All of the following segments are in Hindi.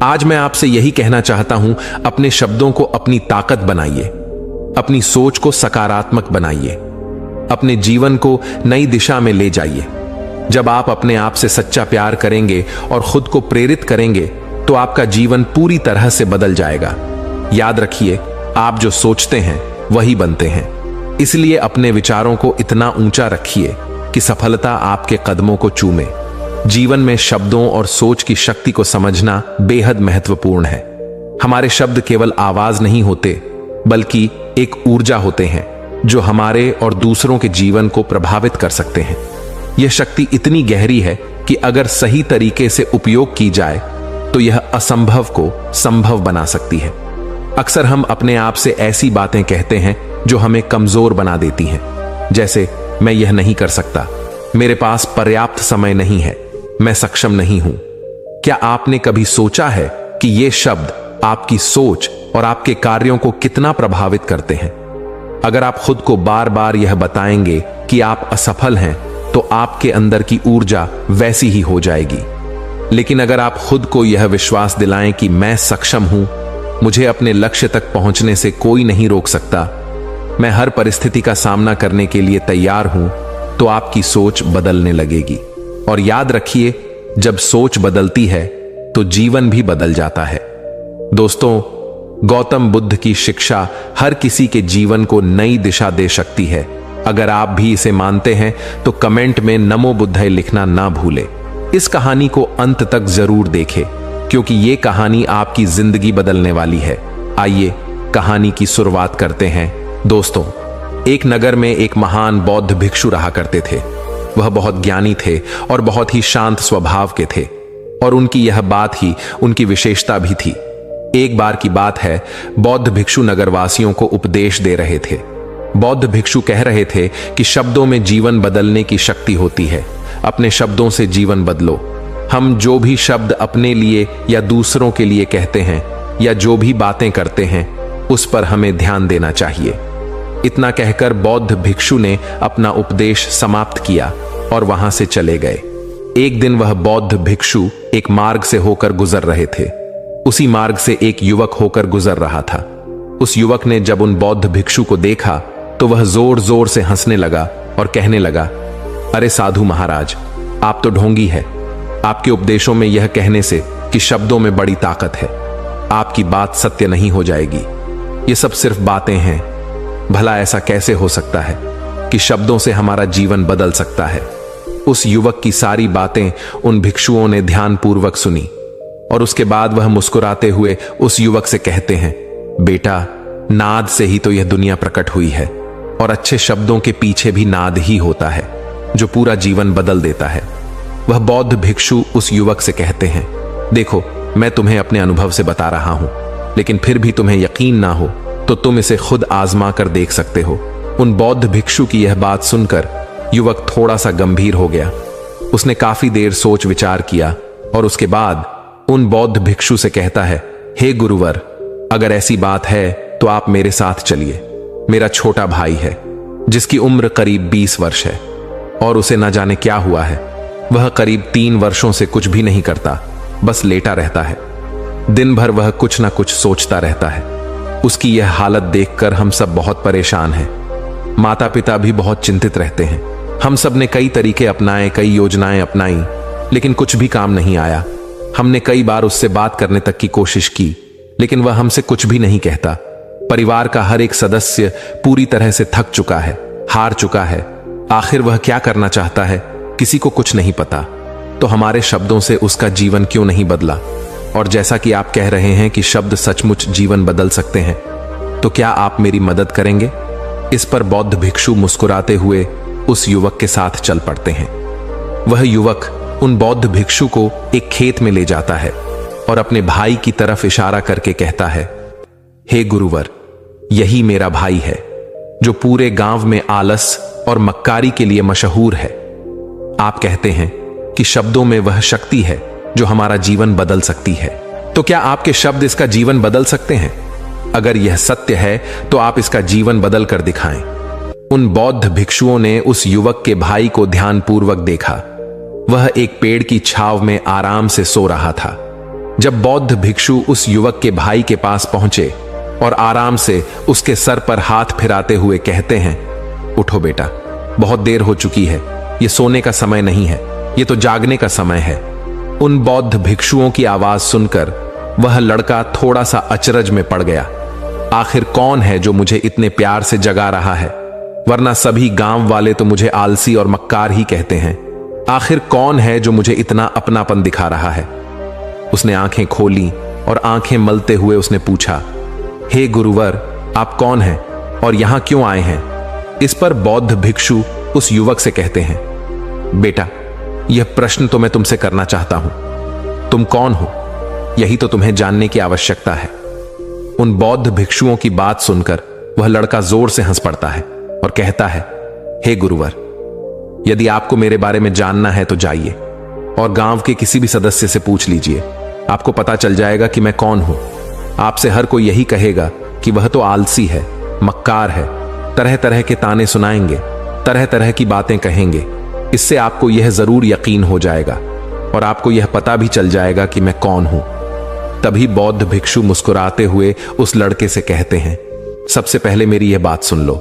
आज मैं आपसे यही कहना चाहता हूं, अपने शब्दों को अपनी ताकत बनाइए, अपनी सोच को सकारात्मक बनाइए, अपने जीवन को नई दिशा में ले जाइए। जब आप अपने आप से सच्चा प्यार करेंगे और खुद को प्रेरित करेंगे तो आपका जीवन पूरी तरह से बदल जाएगा। याद रखिए, आप जो सोचते हैं वही बनते हैं। इसलिए अपने विचारों को इतना ऊंचा रखिए कि सफलता आपके कदमों को चूमे। जीवन में शब्दों और सोच की शक्ति को समझना बेहद महत्वपूर्ण है। हमारे शब्द केवल आवाज नहीं होते, बल्कि एक ऊर्जा होते हैं जो हमारे और दूसरों के जीवन को प्रभावित कर सकते हैं। यह शक्ति इतनी गहरी है कि अगर सही तरीके से उपयोग की जाए तो यह असंभव को संभव बना सकती है। अक्सर हम अपने आप से ऐसी बातें कहते हैं जो हमें कमजोर बना देती हैं, जैसे मैं यह नहीं कर सकता, मेरे पास पर्याप्त समय नहीं है, मैं सक्षम नहीं हूं। क्या आपने कभी सोचा है कि ये शब्द आपकी सोच और आपके कार्यों को कितना प्रभावित करते हैं? अगर आप खुद को बार बार यह बताएंगे कि आप असफल हैं, तो आपके अंदर की ऊर्जा वैसी ही हो जाएगी। लेकिन अगर आप खुद को यह विश्वास दिलाएं कि मैं सक्षम हूं, मुझे अपने लक्ष्य तक पहुंचने से कोई नहीं रोक सकता, मैं हर परिस्थिति का सामना करने के लिए तैयार हूं, तो आपकी सोच बदलने लगेगी। और याद रखिए, जब सोच बदलती है तो जीवन भी बदल जाता है। दोस्तों, गौतम बुद्ध की शिक्षा हर किसी के जीवन को नई दिशा दे सकती है। अगर आप भी इसे मानते हैं तो कमेंट में नमो बुद्धाय लिखना ना भूलें। इस कहानी को अंत तक जरूर देखें, क्योंकि ये कहानी आपकी जिंदगी बदलने वाली है। आइए कहानी की शुरुआत करते हैं। दोस्तों, एक नगर में एक महान बौद्ध भिक्षु रहा करते थे। वह बहुत ज्ञानी थे और बहुत ही शांत स्वभाव के थे, और उनकी यह बात ही उनकी विशेषता भी थी। एक बार की बात है, बौद्ध भिक्षु नगरवासियों को उपदेश दे रहे थे। बौद्ध भिक्षु कह रहे थे कि शब्दों में जीवन बदलने की शक्ति होती है। अपने शब्दों से जीवन बदलो। हम जो भी शब्द अपने लिए या दूसरों के लिए कहते हैं, या जो भी बातें करते हैं, उस पर हमें ध्यान देना चाहिए। इतना कहकर बौद्ध भिक्षु ने अपना उपदेश समाप्त किया और वहां से चले गए। एक दिन वह बौद्ध भिक्षु एक मार्ग से होकर गुजर रहे थे। उसी मार्ग से एक युवक होकर गुजर रहा था। उस युवक ने जब उन बौद्ध भिक्षु को देखा तो वह जोर जोर से हंसने लगा और कहने लगा, अरे साधु महाराज, आप तो ढोंगी है। आपके उपदेशों में यह कहने से कि शब्दों में बड़ी ताकत है, आपकी बात सत्य नहीं हो जाएगी। ये सब सिर्फ बातें हैं। भला ऐसा कैसे हो सकता है कि शब्दों से हमारा जीवन बदल सकता है? उस युवक की सारी बातें उन भिक्षुओं ने ध्यानपूर्वक सुनी, और उसके बाद वह मुस्कुराते हुए उस युवक से कहते हैं, बेटा, नाद से ही तो यह दुनिया प्रकट हुई है, और अच्छे शब्दों के पीछे भी नाद ही होता है जो पूरा जीवन बदल देता है। वह बौद्ध भिक्षु उस युवक से कहते हैं, देखो, मैं तुम्हें अपने अनुभव से बता रहा हूं, लेकिन फिर भी तुम्हें यकीन ना हो तो तुम इसे खुद आजमा कर देख सकते हो। उन बौद्ध भिक्षु की यह बात सुनकर युवक थोड़ा सा गंभीर हो गया। उसने काफी देर सोच विचार किया और उसके बाद उन बौद्ध भिक्षु से कहता है, हे गुरुवर, अगर ऐसी बात है तो आप मेरे साथ चलिए। मेरा छोटा भाई है जिसकी उम्र करीब 20 वर्ष है, और उसे न जाने क्या हुआ है। वह करीब 3 वर्षों से कुछ भी नहीं करता, बस लेटा रहता है। दिन भर वह कुछ ना कुछ सोचता रहता है। उसकी यह हालत देखकर हम सब बहुत परेशान हैं। माता पिता भी बहुत चिंतित रहते हैं। हम सब ने कई तरीके अपनाए, कई योजनाएं अपनाई, लेकिन कुछ भी काम नहीं आया। हमने कई बार उससे बात करने तक की कोशिश की, लेकिन वह हमसे कुछ भी नहीं कहता। परिवार का हर एक सदस्य पूरी तरह से थक चुका है, हार चुका है। आखिर वह क्या करना चाहता है, किसी को कुछ नहीं पता। तो हमारे शब्दों से उसका जीवन क्यों नहीं बदला? और जैसा कि आप कह रहे हैं कि शब्द सचमुच जीवन बदल सकते हैं, तो क्या आप मेरी मदद करेंगे? इस पर बौद्ध भिक्षु मुस्कुराते हुए उस युवक के साथ चल पड़ते हैं। वह युवक उन बौद्ध भिक्षु को एक खेत में ले जाता है और अपने भाई की तरफ इशारा करके कहता है, हे गुरुवर, यही मेरा भाई है जो पूरे गांव में आलस और मक्कारी के लिए मशहूर है। आप कहते हैं कि शब्दों में वह शक्ति है जो हमारा जीवन बदल सकती है। तो क्या आपके शब्द इसका जीवन बदल सकते हैं? अगर यह सत्य है तो आप इसका जीवन बदल कर दिखाएं। उन बौद्ध भिक्षुओं ने उस युवक के भाई को ध्यानपूर्वक देखा। वह एक पेड़ की छांव में आराम से सो रहा था। जब बौद्ध भिक्षु उस युवक के भाई के पास पहुंचे और आराम से उसके सर पर हाथ फिराते हुए कहते हैं, उठो बेटा, बहुत देर हो चुकी है, ये सोने का समय नहीं है, ये तो जागने का समय है। उन बौद्ध भिक्षुओं की आवाज सुनकर वह लड़का थोड़ा सा अचरज में पड़ गया। आखिर कौन है जो मुझे इतने प्यार से जगा रहा है, वरना सभी गांव वाले तो मुझे आलसी और मक्कार ही कहते हैं। आखिर कौन है जो मुझे इतना अपनापन दिखा रहा है? उसने आंखें खोली और आंखें मलते हुए उसने पूछा, हे गुरुवर, आप कौन हैं और यहां क्यों आए हैं? इस पर बौद्ध भिक्षु उस युवक से कहते हैं, बेटा, यह प्रश्न तो मैं तुमसे करना चाहता हूं। तुम कौन हो, यही तो तुम्हें जानने की आवश्यकता है। उन बौद्ध भिक्षुओं की बात सुनकर वह लड़का जोर से हंस पड़ता है और कहता है, हे गुरुवर, यदि आपको मेरे बारे में जानना है तो जाइए और गांव के किसी भी सदस्य से पूछ लीजिए, आपको पता चल जाएगा कि मैं कौन हूं। आपसे हर कोई यही कहेगा कि वह तो आलसी है, मक्कार है, तरह तरह के ताने सुनाएंगे, तरह तरह की बातें कहेंगे। इससे आपको यह जरूर यकीन हो जाएगा और आपको यह पता भी चल जाएगा कि मैं कौन हूं। तभी बौद्ध भिक्षु मुस्कुराते हुए उस लड़के से कहते हैं, सबसे पहले मेरी यह बात सुन लो।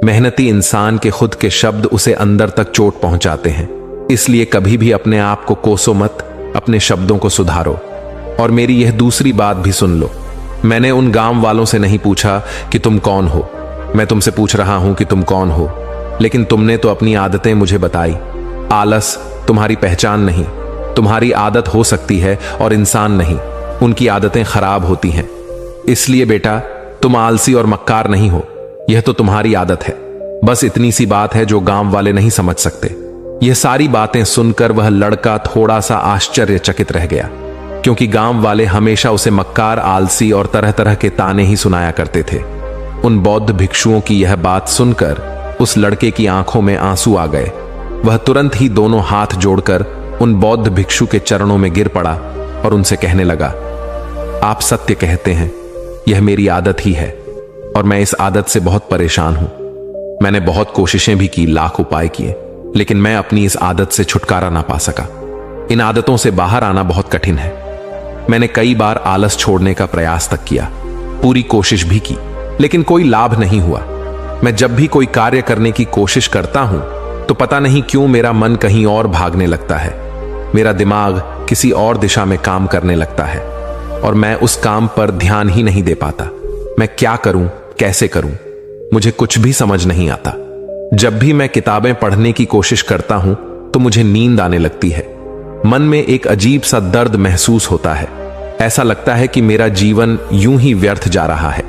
मेहनती इंसान के खुद के शब्द उसे अंदर तक चोट पहुंचाते हैं, इसलिए कभी भी अपने आप को कोसो मत, अपने शब्दों को सुधारो। और मेरी यह दूसरी बात भी सुन लो, मैंने उन गांव वालों से नहीं पूछा कि तुम कौन हो, मैं तुमसे पूछ रहा हूं कि तुम कौन हो, लेकिन तुमने तो अपनी आदतें मुझे बताई। आलस तुम्हारी पहचान नहीं, तुम्हारी आदत हो सकती है और इंसान नहीं, उनकी आदतें खराब होती हैं। इसलिए बेटा, तुम आलसी और मक्कार नहीं हो, यह तो तुम्हारी आदत है। बस इतनी सी बात है जो गांव वाले नहीं समझ सकते। यह सारी बातें सुनकर वह लड़का थोड़ा सा आश्चर्यचकित रह गया, क्योंकि गांव वाले हमेशा उसे मक्कार, आलसी और तरह तरह के ताने ही सुनाया करते थे। उन बौद्ध भिक्षुओं की यह बात सुनकर उस लड़के की आंखों में आंसू आ गए। वह तुरंत ही दोनों हाथ जोड़कर उन बौद्ध भिक्षु के चरणों में गिर पड़ा और उनसे कहने लगा, आप सत्य कहते हैं, यह मेरी आदत ही है और मैं इस आदत से बहुत परेशान हूं। मैंने बहुत कोशिशें भी की, लाख उपाय किए, लेकिन मैं अपनी इस आदत से छुटकारा ना पा सका। इन आदतों से बाहर आना बहुत कठिन है। मैंने कई बार आलस छोड़ने का प्रयास तक किया, पूरी कोशिश भी की, लेकिन कोई लाभ नहीं हुआ। मैं जब भी कोई कार्य करने की कोशिश करता हूं तो पता नहीं क्यों मेरा मन कहीं और भागने लगता है, मेरा दिमाग किसी और दिशा में काम करने लगता है और मैं उस काम पर ध्यान ही नहीं दे पाता। मैं क्या करूं, कैसे करूं, मुझे कुछ भी समझ नहीं आता। जब भी मैं किताबें पढ़ने की कोशिश करता हूं तो मुझे नींद आने लगती है। मन में एक अजीब सा दर्द महसूस होता है, ऐसा लगता है कि मेरा जीवन यूं ही व्यर्थ जा रहा है।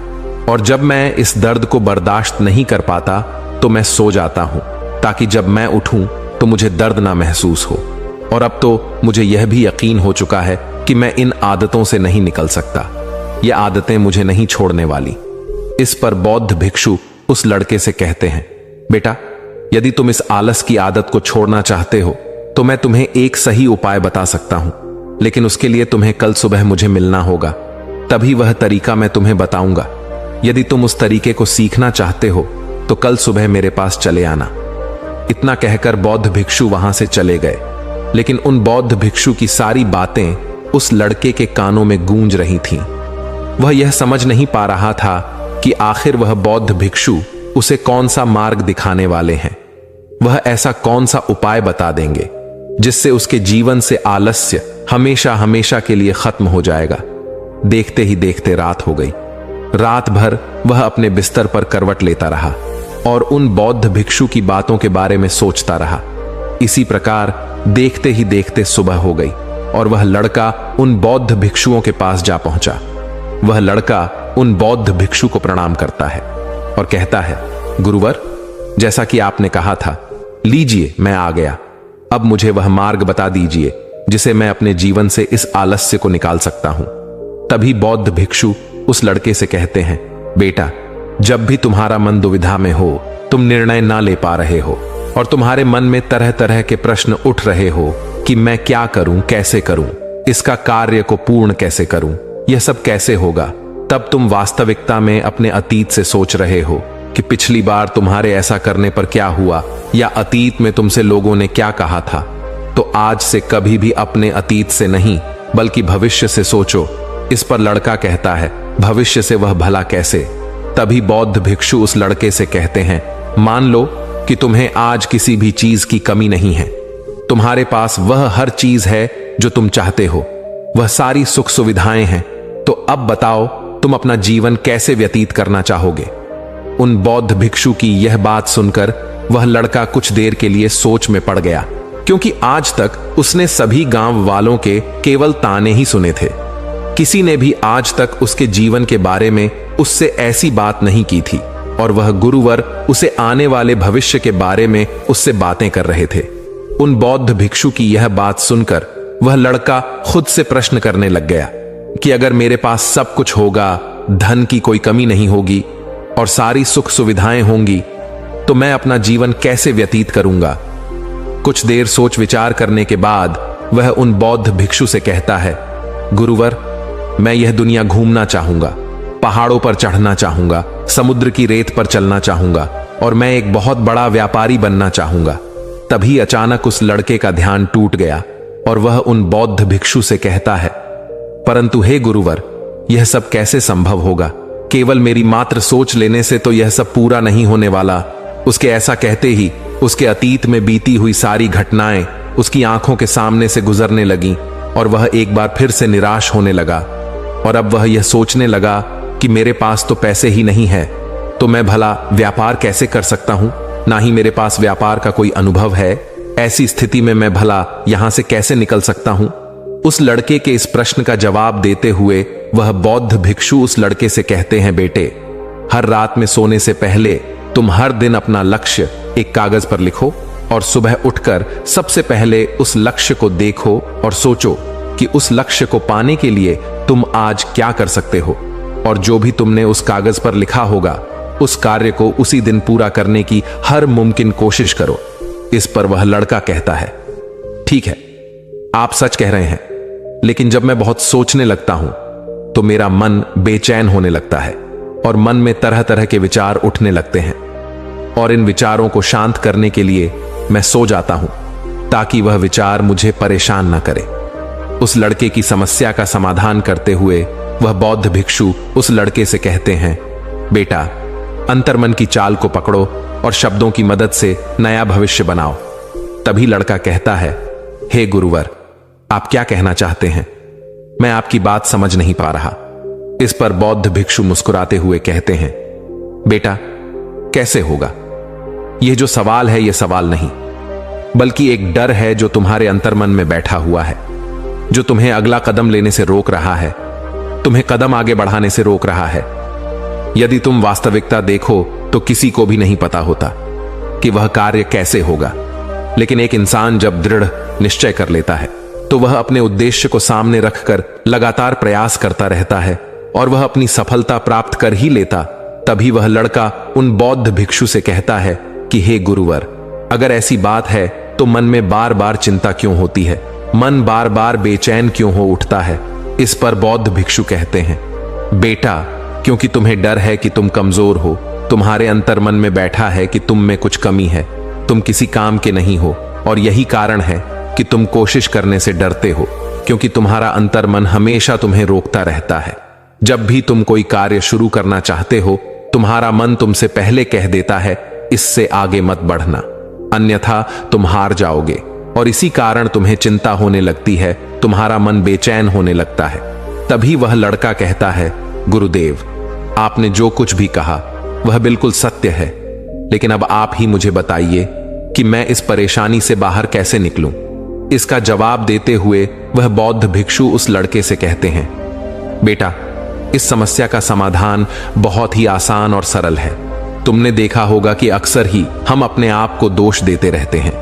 और जब मैं इस दर्द को बर्दाश्त नहीं कर पाता तो मैं सो जाता हूं, ताकि जब मैं उठूं तो मुझे दर्द ना महसूस हो। और अब तो मुझे यह भी यकीन हो चुका है कि मैं इन आदतों से नहीं निकल सकता, ये आदतें मुझे नहीं छोड़ने वाली। इस पर बौद्ध भिक्षु उस लड़के से कहते हैं, बेटा, यदि तुम इस आलस की आदत को छोड़ना चाहते हो तो मैं तुम्हें एक सही उपाय बता सकता हूं, लेकिन उसके लिए तुम्हें कल सुबह मुझे मिलना होगा, तभी वह तरीका मैं तुम्हें बताऊंगा। यदि तुम उस तरीके को सीखना चाहते हो तो कल सुबह मेरे पास चले आना। इतना कहकर बौद्ध भिक्षु वहां से चले गए, लेकिन उन बौद्ध भिक्षु की सारी बातें उस लड़के के कानों में गूंज रही थीं। वह यह समझ नहीं पा रहा था कि आखिर वह बौद्ध भिक्षु उसे कौन सा मार्ग दिखाने वाले हैं। वह ऐसा कौन सा उपाय बता देंगे जिससे उसके जीवन से आलस्य हमेशा हमेशा के लिए खत्म हो जाएगा। देखते ही देखते रात हो गई। रात भर वह अपने बिस्तर पर करवट लेता रहा और उन बौद्ध भिक्षु की बातों के बारे में सोचता रहा। इसी प्रकार देखते ही देखते सुबह हो गई और वह लड़का उन बौद्ध भिक्षुओं के पास जा पहुंचा। वह लड़का उन बौद्ध भिक्षु को प्रणाम करता है और कहता है, गुरुवर, जैसा कि आपने कहा था, लीजिए मैं आ गया। अब मुझे वह मार्ग बता दीजिए जिसे मैं अपने जीवन से इस आलस्य को निकाल सकता हूं। तभी बौद्ध भिक्षु उस लड़के से कहते हैं, बेटा, जब भी तुम्हारा मन दुविधा में हो, तुम निर्णय ना ले पा रहे हो और तुम्हारे मन में तरह तरह के प्रश्न उठ रहे हो कि मैं क्या करूं, कैसे करूं, इसका कार्य को पूर्ण कैसे करूं, यह सब कैसे होगा, तब तुम वास्तविकता में अपने अतीत से सोच रहे हो कि पिछली बार तुम्हारे ऐसा करने पर क्या हुआ या अतीत में तुमसे लोगों ने क्या कहा था। तो आज से कभी भी अपने अतीत से नहीं बल्कि भविष्य से सोचो। इस पर लड़का कहता है, भविष्य से वह भला कैसे? तभी बौद्ध भिक्षु उस लड़के से कहते हैं, मान लो कि तुम्हें आज किसी भी चीज की कमी नहीं है। तुम्हारे पास वह हर चीज है जो तुम चाहते हो, वह सारी सुख सुविधाएं हैं। तो अब बताओ तुम अपना जीवन कैसे व्यतीत करना चाहोगे? उन बौद्ध भिक्षु की यह बात सुनकर वह लड़का कुछ देर के लिए सोच में पड़ गया, क्योंकि आज तक उसने सभी गांव वालों के केवल ताने ही सुने थे। किसी ने भी आज तक उसके जीवन के बारे में उससे ऐसी बात नहीं की थी, और वह गुरुवर उसे आने वाले भविष्य के बारे में उससे बातें कर रहे थे। उन बौद्ध भिक्षु की यह बात सुनकर वह लड़का खुद से प्रश्न करने लग गया कि अगर मेरे पास सब कुछ होगा, धन की कोई कमी नहीं होगी और सारी सुख सुविधाएं होंगी, तो मैं अपना जीवन कैसे व्यतीत करूंगा? कुछ देर सोच विचार करने के बाद वह उन बौद्ध भिक्षु से कहता है, गुरुवर, मैं यह दुनिया घूमना चाहूंगा, पहाड़ों पर चढ़ना चाहूंगा, समुद्र की रेत पर चलना चाहूंगा और मैं एक बहुत बड़ा व्यापारी बनना चाहूंगा। तभी अचानक उस लड़के का ध्यान टूट गया और वह उन बौद्ध भिक्षु से कहता है, परंतु हे गुरुवर, यह सब कैसे संभव होगा? केवल मेरी मात्र सोच लेने से तो यह सब पूरा नहीं होने वाला। उसके ऐसा कहते ही उसके अतीत में बीती हुई सारी घटनाएं उसकी आंखों के सामने से गुजरने लगीं और वह एक बार फिर से निराश होने लगा। और अब वह यह सोचने लगा कि मेरे पास तो पैसे ही नहीं है, तो मैं भला व्यापार कैसे कर सकता हूं? ना ही मेरे पास व्यापार का कोई अनुभव है। ऐसी स्थिति में मैं भला यहां से कैसे निकल सकता हूं? उस लड़के के इस प्रश्न का जवाब देते हुए वह बौद्ध भिक्षु उस लड़के से कहते हैं, बेटे, हर रात में सोने से पहले तुम हर दिन अपना लक्ष्य एक कागज पर लिखो और सुबह उठकर सबसे पहले उस लक्ष्य को देखो और सोचो कि उस लक्ष्य को पाने के लिए तुम आज क्या कर सकते हो, और जो भी तुमने उस कागज पर लिखा होगा उस कार्य को उसी दिन पूरा करने की हर मुमकिन कोशिश करो। इस पर वह लड़का कहता है, ठीक है, आप सच कह रहे हैं, लेकिन जब मैं बहुत सोचने लगता हूं तो मेरा मन बेचैन होने लगता है और मन में तरह तरह के विचार उठने लगते हैं, और इन विचारों को शांत करने के लिए मैं सो जाता हूं ताकि वह विचार मुझे परेशान न करे। उस लड़के की समस्या का समाधान करते हुए वह बौद्ध भिक्षु उस लड़के से कहते हैं, बेटा, अंतर्मन की चाल को पकड़ो और शब्दों की मदद से नया भविष्य बनाओ। तभी लड़का कहता है, हे गुरुवर, आप क्या कहना चाहते हैं? मैं आपकी बात समझ नहीं पा रहा। इस पर बौद्ध भिक्षु मुस्कुराते हुए कहते हैं, बेटा, कैसे होगा? यह जो सवाल है, यह सवाल नहीं, बल्कि एक डर है जो तुम्हारे अंतर्मन में बैठा हुआ है, जो तुम्हें अगला कदम लेने से रोक रहा है, तुम्हें कदम आगे बढ़ाने से रोक रहा है। यदि तुम वास्तविकता देखो तो किसी को भी नहीं पता होता कि वह कार्य कैसे होगा, लेकिन एक इंसान जब दृढ़ निश्चय कर लेता है तो वह अपने उद्देश्य को सामने रखकर लगातार प्रयास करता रहता है और वह अपनी सफलता प्राप्त कर ही लेता। तभी वह लड़का उन बौद्ध भिक्षु से कहता है कि हे गुरुवर, अगर ऐसी बात है तो मन में बार बार चिंता क्यों होती है? मन बार बार बेचैन क्यों हो उठता है? इस पर बौद्ध भिक्षु कहते हैं, बेटा, क्योंकि तुम्हें डर है कि तुम कमजोर हो। तुम्हारे अंतर्मन में बैठा है कि तुम में कुछ कमी है, तुम किसी काम के नहीं हो, और यही कारण है कि तुम कोशिश करने से डरते हो, क्योंकि तुम्हारा अंतर्मन हमेशा तुम्हें रोकता रहता है। जब भी तुम कोई कार्य शुरू करना चाहते हो, तुम्हारा मन तुमसे पहले कह देता है, इससे आगे मत बढ़ना, अन्यथा तुम हार जाओगे, और इसी कारण तुम्हें चिंता होने लगती है, तुम्हारा मन बेचैन होने लगता है। तभी वह लड़का कहता है, गुरुदेव, आपने जो कुछ भी कहा वह बिल्कुल सत्य है, लेकिन अब आप ही मुझे बताइए कि मैं इस परेशानी से बाहर कैसे निकलूं। इसका जवाब देते हुए वह बौद्ध भिक्षु उस लड़के से कहते हैं, बेटा, इस समस्या का समाधान बहुत ही आसान और सरल है। तुमने देखा होगा कि अक्सर ही हम अपने आप को दोष देते रहते हैं,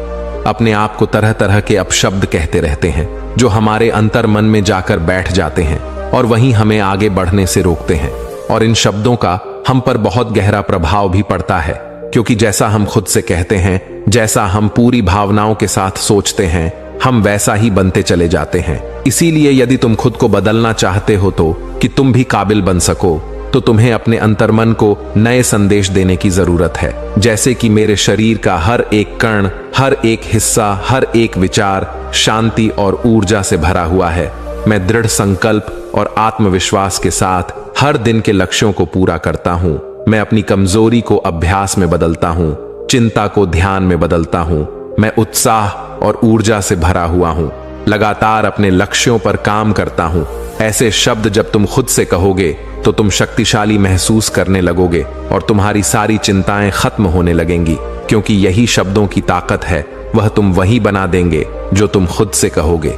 अपने आप को तरह तरह के अपशब्द कहते रहते हैं, जो हमारे अंतर्मन में जाकर बैठ जाते हैं और वहीं हमें आगे बढ़ने से रोकते हैं। और इन शब्दों का हम पर बहुत गहरा प्रभाव भी पड़ता है, क्योंकि जैसा हम खुद से कहते हैं, जैसा हम पूरी भावनाओं के साथ सोचते हैं, हम वैसा ही बनते चले जाते हैं। इसीलिए यदि तुम खुद को बदलना चाहते हो तो कि तुम भी काबिल बन सको, तो तुम्हें अपने अंतर्मन को नए संदेश देने की जरूरत है। जैसे कि मेरे शरीर का हर एक कण, हर एक हिस्सा, हर एक विचार शांति और ऊर्जा से भरा हुआ है, मैं दृढ़ संकल्प और आत्मविश्वास के साथ हर दिन के लक्ष्यों को पूरा करता हूं। मैं अपनी कमजोरी को अभ्यास में बदलता हूं, चिंता को ध्यान में बदलता हूं। मैं उत्साह और ऊर्जा से भरा हुआ हूं, लगातार अपने लक्ष्यों पर काम करता हूं। ऐसे शब्द जब तुम खुद से कहोगे तो तुम शक्तिशाली महसूस करने लगोगे और तुम्हारी सारी चिंताएं खत्म होने लगेंगी, क्योंकि यही शब्दों की ताकत है। वह तुम वही बना देंगे जो तुम खुद से कहोगे।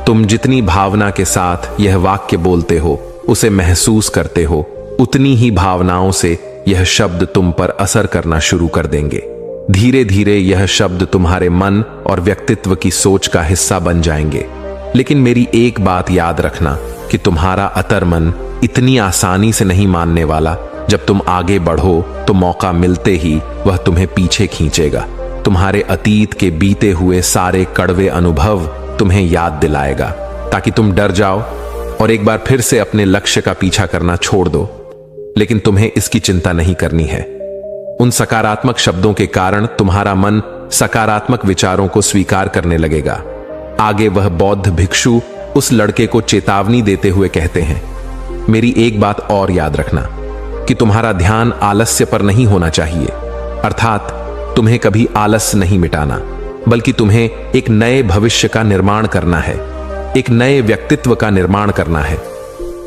तुम जितनी भावना के साथ यह वाक्य बोलते हो, उसे महसूस करते हो, उतनी ही भावनाओं से यह शब्द तुम पर असर करना शुरू कर देंगे। धीरे धीरे यह शब्द तुम्हारे मन और व्यक्तित्व की सोच का हिस्सा बन जाएंगे। लेकिन मेरी एक बात याद रखना कि तुम्हारा अतर्मन इतनी आसानी से नहीं मानने वाला। जब तुम आगे बढ़ो तो मौका मिलते ही वह तुम्हें पीछे खींचेगा। तुम्हारे अतीत के बीते हुए सारे कड़वे अनुभव तुम्हें याद दिलाएगा, ताकि तुम डर जाओ और एक बार फिर से अपने लक्ष्य का पीछा करना छोड़ दो। लेकिन तुम्हें इसकी चिंता नहीं करनी है। उन सकारात्मक शब्दों के कारण तुम्हारा मन सकारात्मक विचारों को स्वीकार करने लगेगा। आगे वह बौद्ध भिक्षु उस लड़के को चेतावनी देते हुए कहते हैं, मेरी एक बात और याद रखना कि तुम्हारा ध्यान आलस्य पर नहीं होना चाहिए। अर्थात तुम्हें कभी आलस्य नहीं मिटाना, बल्कि तुम्हें एक नए भविष्य का निर्माण करना है, एक नए व्यक्तित्व का निर्माण करना है।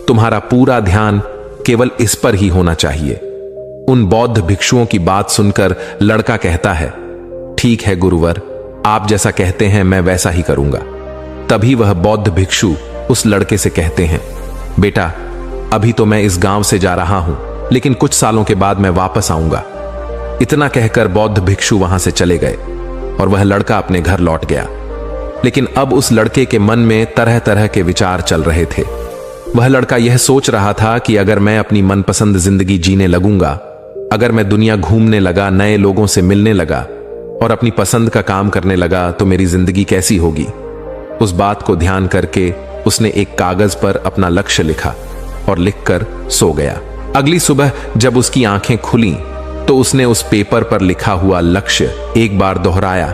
तुम्हारा पूरा ध्यान केवल इस पर ही होना चाहिए। उन बौद्ध भिक्षुओं की बात सुनकर लड़का कहता है, ठीक है गुरुवर, आप जैसा कहते हैं मैं वैसा ही करूंगा। तभी वह बौद्ध भिक्षु उस लड़के से कहते हैं, बेटा अभी तो मैं इस गांव से जा रहा हूं, लेकिन कुछ सालों के बाद मैं वापस आऊंगा। इतना कहकर बौद्ध भिक्षु वहां से चले गए और वह लड़का अपने घर लौट गया। लेकिन अब उस लड़के के मन में तरह तरह के विचार चल रहे थे। वह लड़का यह सोच रहा था कि अगर मैं अपनी मनपसंद जिंदगी जीने लगूंगा, अगर मैं दुनिया घूमने लगा, नए लोगों से मिलने लगा और अपनी पसंद का काम करने लगा, तो मेरी जिंदगी कैसी होगी। उस बात को ध्यान करके उसने एक कागज पर अपना लक्ष्य लिखा और लिखकर सो गया। अगली सुबह जब उसकी आंखें खुली तो उसने उस पेपर पर लिखा हुआ लक्ष्य एक बार दोहराया।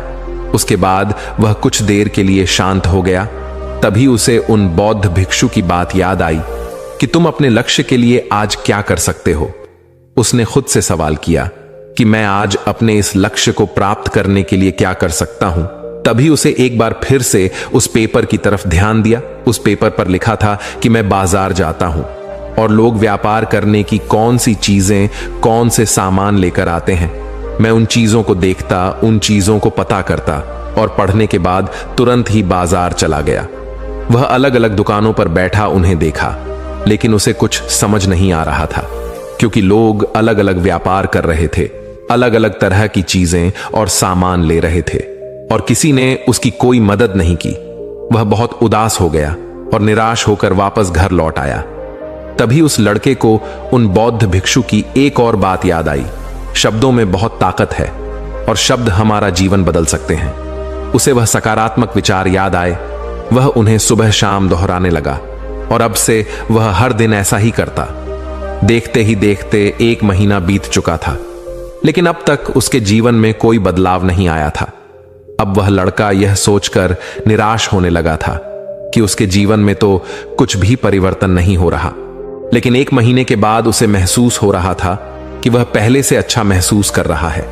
उसके बाद वह कुछ देर के लिए शांत हो गया। तभी उसे उन बौद्ध भिक्षु की बात याद आई कि तुम अपने लक्ष्य के लिए आज क्या कर सकते हो। उसने खुद से सवाल किया कि मैं आज अपने इस लक्ष्य को प्राप्त करने के लिए क्या कर सकता हूं। तभी उसे एक बार फिर से उस पेपर की तरफ ध्यान दिया। उस पेपर पर लिखा था कि मैं बाजार जाता हूं और लोग व्यापार करने की कौन सी चीजें, कौन से सामान लेकर आते हैं। मैं उन चीजों को देखता, उन चीजों को पता करता और पढ़ने के बाद तुरंत ही बाजार चला गया। वह अलग अलग दुकानों पर बैठा उन्हें देखा, लेकिन उसे कुछ समझ नहीं आ रहा था, क्योंकि लोग अलग अलग व्यापार कर रहे थे, अलग अलग तरह की चीजें और सामान ले रहे थे और किसी ने उसकी कोई मदद नहीं की। वह बहुत उदास हो गया और निराश होकर वापस घर लौट आया। तभी उस लड़के को उन बौद्ध भिक्षु की एक और बात याद आई। शब्दों में बहुत ताकत है और शब्द हमारा जीवन बदल सकते हैं। उसे वह सकारात्मक विचार याद आए। वह उन्हें सुबह शाम दोहराने लगा और अब से वह हर दिन ऐसा ही करता। देखते ही देखते 1 महीना बीत चुका था, लेकिन अब तक उसके जीवन में कोई बदलाव नहीं आया था। अब वह लड़का यह सोचकर निराश होने लगा था कि उसके जीवन में तो कुछ भी परिवर्तन नहीं हो रहा। लेकिन 1 महीने के बाद उसे महसूस हो रहा था कि वह पहले से अच्छा महसूस कर रहा है।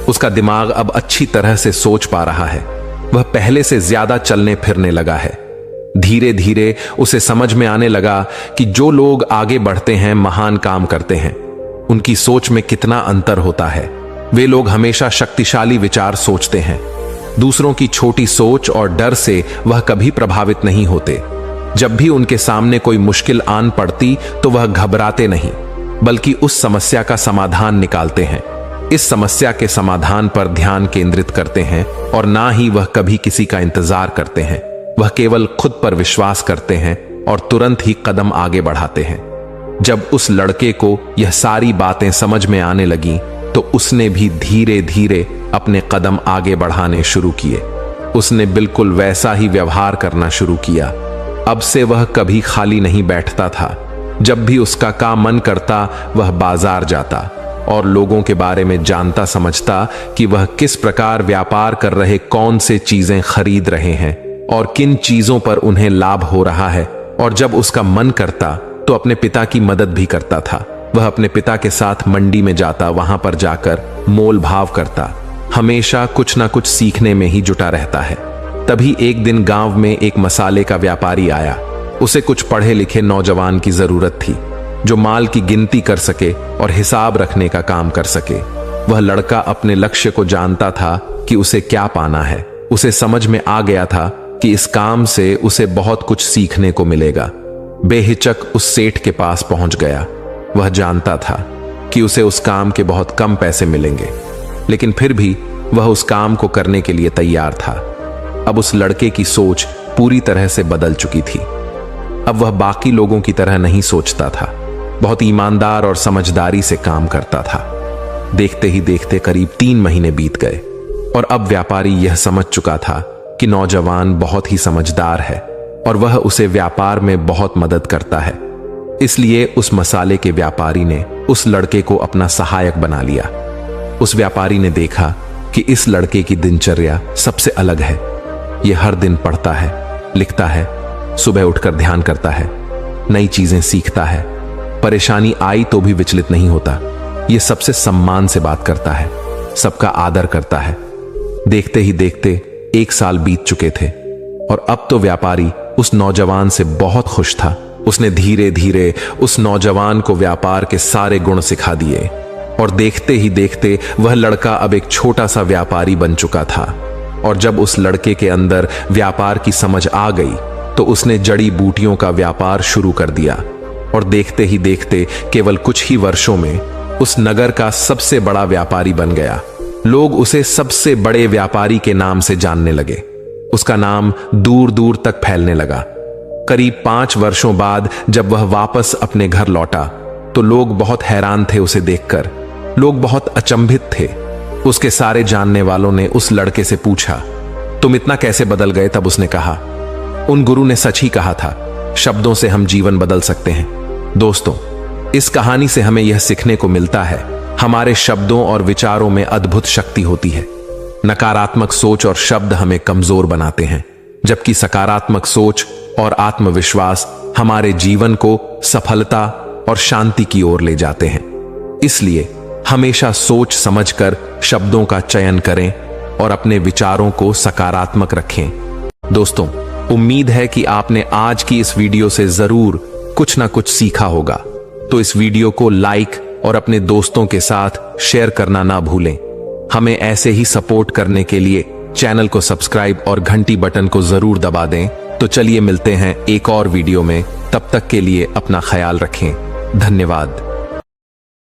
उसका दिमाग अब अच्छी तरह से सोच पा रहा है। वह पहले से ज्यादा चलने फिरने लगा है। धीरे धीरे उसे समझ में आने लगा कि जो लोग आगे बढ़ते हैं, महान काम करते हैं, उनकी सोच में कितना अंतर होता है। वे लोग हमेशा शक्तिशाली विचार सोचते हैं। दूसरों की छोटी सोच और डर से वह कभी प्रभावित नहीं होते। जब भी उनके सामने कोई मुश्किल आन पड़ती तो वह घबराते नहीं, बल्कि उस समस्या का समाधान निकालते हैं। इस समस्या के समाधान पर ध्यान केंद्रित करते हैं और ना ही वह कभी किसी का इंतजार करते हैं। वह केवल खुद पर विश्वास करते हैं और तुरंत ही कदम आगे बढ़ाते हैं। जब उस लड़के को यह सारी बातें समझ में आने लगीं, तो उसने भी धीरे धीरे अपने कदम आगे बढ़ाने शुरू किए। उसने बिल्कुल वैसा ही व्यवहार करना शुरू किया। अब से वह कभी खाली नहीं बैठता था। जब भी उसका काम मन करता, वह बाजार जाता और लोगों के बारे में जानता समझता कि वह किस प्रकार व्यापार कर रहे, कौन से चीजें खरीद रहे हैं और किन चीजों पर उन्हें लाभ हो रहा है और जब उसका मन करता तो अपने पिता की मदद भी करता था। वह अपने पिता के साथ मंडी में जाता, वहां पर जाकर मोल भाव करता, हमेशा कुछ ना कुछ सीखने में ही जुटा रहता है। तभी एक दिन गांव में एक मसाले का व्यापारी आया। उसे कुछ पढ़े लिखे नौजवान की जरूरत थी जो माल की गिनती कर सके और हिसाब रखने का काम कर सके। वह लड़का अपने लक्ष्य को जानता था कि उसे क्या पाना है। उसे समझ में आ गया था कि इस काम से उसे बहुत कुछ सीखने को मिलेगा। बेहिचक उस सेठ के पास पहुंच गया। वह जानता था कि उसे उस काम के बहुत कम पैसे मिलेंगे, लेकिन फिर भी वह उस काम को करने के लिए तैयार था। अब उस लड़के की सोच पूरी तरह से बदल चुकी थी। अब वह बाकी लोगों की तरह नहीं सोचता था, बहुत ईमानदार और समझदारी से काम करता था। देखते ही देखते करीब 3 महीने बीत गए और अब व्यापारी यह समझ चुका था कि नौजवान बहुत ही समझदार है और वह उसे व्यापार में बहुत मदद करता है। इसलिए उस मसाले के व्यापारी ने उस लड़के को अपना सहायक बना लिया। उस व्यापारी ने देखा कि इस लड़के की दिनचर्या सबसे अलग है। यह हर दिन पढ़ता है, लिखता है, सुबह उठकर ध्यान करता है, नई चीजें सीखता है, परेशानी आई तो भी विचलित नहीं होता। यह सबसे सम्मान से बात करता है, सबका आदर करता है। देखते ही देखते 1 साल बीत चुके थे और अब तो व्यापारी उस नौजवान से बहुत खुश था। उसने धीरे धीरे उस नौजवान को व्यापार के सारे गुण सिखा दिए और देखते ही देखते वह लड़का अब एक छोटा सा व्यापारी बन चुका था। और जब उस लड़के के अंदर व्यापार की समझ आ गई तो उसने जड़ी बूटियों का व्यापार शुरू कर दिया और देखते ही देखते केवल कुछ ही वर्षों में उस नगर का सबसे बड़ा व्यापारी बन गया। लोग उसे सबसे बड़े व्यापारी के नाम से जानने लगे। उसका नाम दूर दूर तक फैलने लगा। करीब 5 वर्षों बाद जब वह वापस अपने घर लौटा तो लोग बहुत हैरान थे उसे देखकर। लोग बहुत अचंभित थे। उसके सारे जानने वालों ने उस लड़के से पूछा, तुम इतना कैसे बदल गए? तब उसने कहा, उन गुरु ने सच ही कहा था, शब्दों से हम जीवन बदल सकते हैं। दोस्तों, इस कहानी से हमें यह सीखने को मिलता है, हमारे शब्दों और विचारों में अद्भुत शक्ति होती है। नकारात्मक सोच और शब्द हमें कमजोर बनाते हैं, जबकि सकारात्मक सोच और आत्मविश्वास हमारे जीवन को सफलता और शांति की ओर ले जाते हैं। इसलिए हमेशा सोच समझकर शब्दों का चयन करें और अपने विचारों को सकारात्मक रखें। दोस्तों, उम्मीद है कि आपने आज की इस वीडियो से जरूर कुछ ना कुछ सीखा होगा। तो इस वीडियो को लाइक और अपने दोस्तों के साथ शेयर करना ना भूलें। हमें ऐसे ही सपोर्ट करने के लिए चैनल को सब्सक्राइब और घंटी बटन को जरूर दबा दें। तो चलिए मिलते हैं एक और वीडियो में। तब तक के लिए अपना ख्याल रखें। धन्यवाद।